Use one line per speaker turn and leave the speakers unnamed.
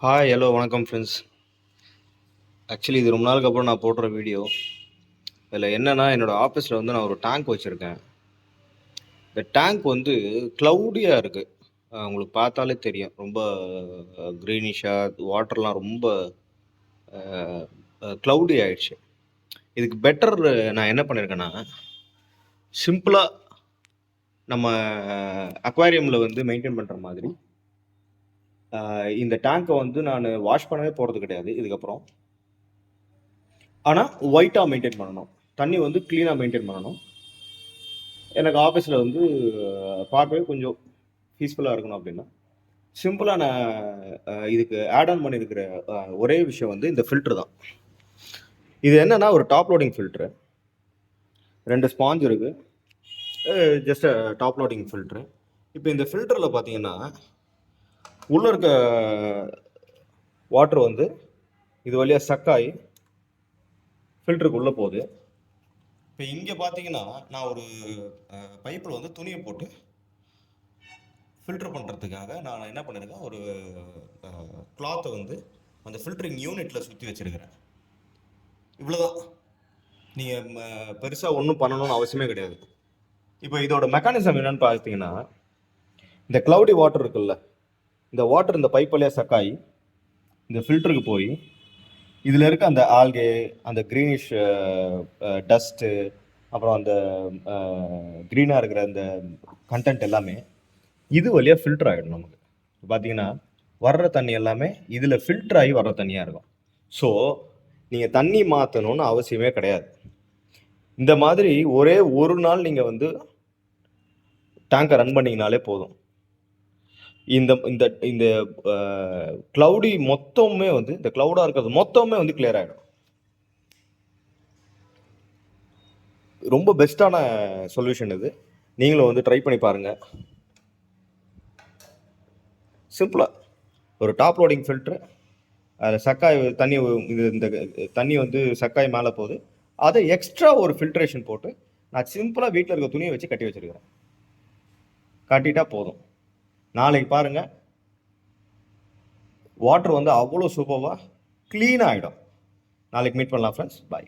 Hi hello வணக்கம் friends. Actually இது ரொம்ப நாளுக்கு அப்புறம் நான் போடுற வீடியோ. இதில் என்னென்னா, என்னோடய ஆஃபீஸில் வந்து நான் ஒரு டேங்க் வச்சுருக்கேன். இந்த டேங்க் வந்து க்ளவுடியாக இருக்குது. உங்களுக்கு பார்த்தாலே தெரியும். ரொம்ப க்ரீனிஷாக வாட்டர்லாம் ரொம்ப க்ளவுடி ஆயிடுச்சு. இதுக்கு பெட்டர் நான் என்ன பண்ணியிருக்கேன்னா, சிம்பிளாக நம்ம அக்வாரியமில் வந்து மெயின்டைன் பண்ணுற மாதிரி இந்த டேங்கை வந்து நான் வாஷ் பண்ணவே போகிறது கிடையாது இதுக்கப்புறம். ஆனால் ஒயிட்டாக மெயின்டைன் பண்ணணும். தண்ணி வந்து க்ளீனாக மெயின்டைன் பண்ணணும். எனக்கு ஆஃபீஸில் வந்து பார்க்கவே கொஞ்சம் பீஸ்ஃபுல்லாக இருக்கணும் அப்படின்னா, சிம்பிளாக நான் இதுக்கு ஆட் ஆன் பண்ணியிருக்கிற ஒரே விஷயம் வந்து இந்த ஃபில்ட்ரு தான். இது என்னென்னா, ஒரு டாப் லோடிங் ஃபில்ட்ரு, 2 ஸ்பாஞ்ச் இருக்குது, ஜஸ்ட் டாப் லோடிங் ஃபில்ட்ரு. இப்போ இந்த ஃபில்டரில் பார்த்தீங்கன்னா, உள்ளே இருக்க வாட்டர் வந்து இது வழியாக சக்காகி ஃபில்டருக்கு உள்ளே போகுது. இப்போ இங்கே பார்த்தீங்கன்னா, நான் ஒரு பைப்பில் வந்து துணியை போட்டு ஃபில்டர் பண்ணுறதுக்காக நான் என்ன பண்ணியிருக்கேன், ஒரு கிளாத்தை வந்து அந்த ஃபில்டரிங் யூனிட்டில் சுற்றி வச்சுருக்கிறேன். இவ்வளோதான். நீங்கள் பெருசாக ஒன்றும் பண்ணணும்னு அவசியமே கிடையாது. இப்போ இதோட மெக்கானிசம் என்னன்னு பார்த்தீங்கன்னா, இந்த க்ளவுடி வாட்டர் இருக்குல்ல, இந்த வாட்டர் இந்த பைப் வழியாக சக்காகி இந்த ஃபில்டருக்கு போய் இதில் இருக்க அந்த ஆல்கே, அந்த க்ரீனிஷ் டஸ்ட்டு, அப்புறம் அந்த க்ரீனாக இருக்கிற அந்த கண்டென்ட் எல்லாமே இது வழியாக ஃபில்டர் ஆகிடும். நமக்கு பார்த்தீங்கன்னா வர்ற தண்ணி எல்லாமே இதில் ஃபில்டர் ஆகி வர்ற தண்ணியாக இருக்கும். ஸோ நீங்கள் தண்ணி மாற்றணும்னு அவசியமே கிடையாது. இந்த மாதிரி ஒரே ஒரு நாள் நீங்கள் வந்து டேங்கை ரன் பண்ணிங்கனாலே போதும். இந்த இந்த இந்த க்ளவுடி மொத்தமே வந்து, இந்த க்ளவுடாக இருக்கிறது மொத்தமே வந்து கிளியர் ஆகிடும். ரொம்ப பெஸ்ட்டான சொல்யூஷன் இது. நீங்களும் வந்து ட்ரை பண்ணி பாருங்கள். சிம்பிளாக ஒரு டாப் லோடிங் ஃபில்ட்ரு, அதில் சக்காய் தண்ணி, இது இந்த தண்ணி வந்து சக்காய் மேலே போகுது, அதை எக்ஸ்ட்ரா ஒரு ஃபில்ட்ரேஷன் போட்டு நான் சிம்பிளாக வீட்டில் இருக்க துணியை வச்சு கட்டி வச்சுருக்கிறேன். கட்டிட்டா போதும். நாளைக்கு பாருங்கள், வாட்டர் வந்து அவ்வளோ சூப்பராக க்ளீனாக ஆகிடும். நாளைக்கு மீட் பண்ணலாம் ஃப்ரெண்ட்ஸ். பாய்.